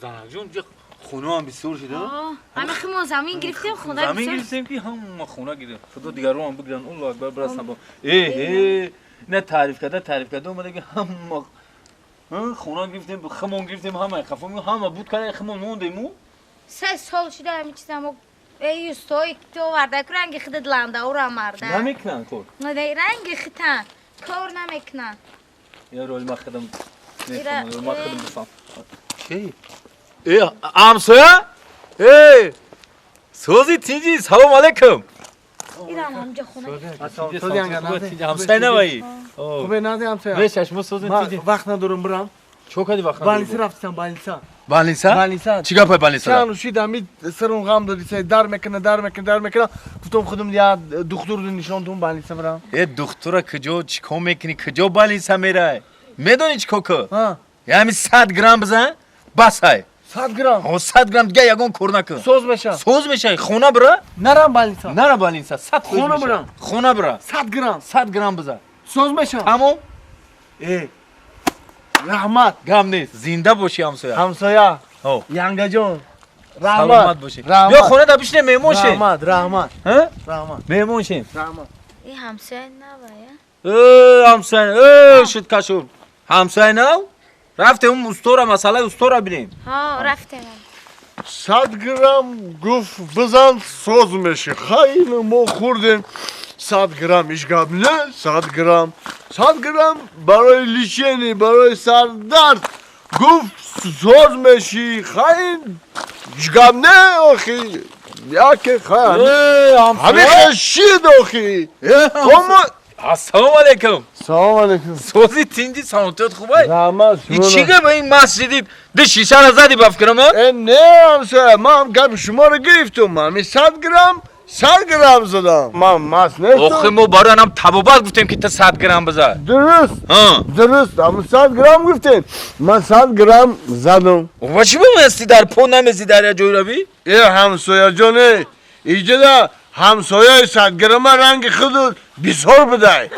زنک جون خونه هم بسیار شده همه خیمون زمین گرفتیم خونه زمین گرفتیم که هم خونه گرفتیم خدا دیگر رو هم بگیرن الله اکبر برسن با نه تعریف کرده اومده که هم خونه گرفتیم خمون گرفتیم همه خفم همه بود کنه خمون موندیم 3 سال شده همین چیزمو یوستوی تو ورده که رنگ خیده دلنده او را مرده نمیکنن کار نه رنگ خیتن کار نمیکنن یا رول ما خدم بفهم چی؟ همسایه؟ سوزی تینجی سلام علیکم ایران همجا خونه همسایه نبایی خوبه نده همسایه به چشم سوزی تینجی وقت ندارم برم چو کدی وقت بالینسا رفتم بالینسا بالینسا؟ چیکار پای بالینسا؟ چند روشیدم سرم غم دادی سه در میکنه گفتم خودم یا دکتر رو نشوندم بالینسا برم دکتر کجا چیکار میکنی کجا بالینسا میره؟ میدونی چیکار که؟ ها یعنی 100 گرم بزن بس های 100 گرم 100 گرم دیگه یگان کار نکن سوز بشه خونه برا؟ نرم بالینسا نرم بالینسا 100 خونه برم خونه برا 100 گرم بزن سوز بشه تمام رحمت گم نیست زنده باشی همسایه او ینگا جون سلامت باشی بیا خونه تا بشینه مهمون شیم رحمت مهمون شیم این همسایه نباید همسایه شد کشور همسایه نو رفته اون استورا مسئله استورا بینیم ها رفتم 100 گرم گفت بزن سوز میشه خیلی ما خوردیم 100 گرم اشکال نه 100 گرم برای لیچینی برای سردرد گفت سوز میشی خیلی اشکال نه آخی یا که خیلی همه خشید آخی السلام علیکم سلام علیکم سوزی تینجی سلامتیت خوبه رحمت این چیگه به این مسجدی ده شیشه را زدی بفکرم نه همسایه من هم گرم شما رو گرفتم من 100 گرم زدم من مست نیستم آخه ما برای هم تبابت گفتیم که تا 100 گرم بزن درست اما 100 گرم گفتیم من 100 گرم زدم و چی بمیستی در پو نمیستی در یه جوی روی؟ همسایه جانه ایجا ده همسایه 100 گرم رنگ خود بسار بده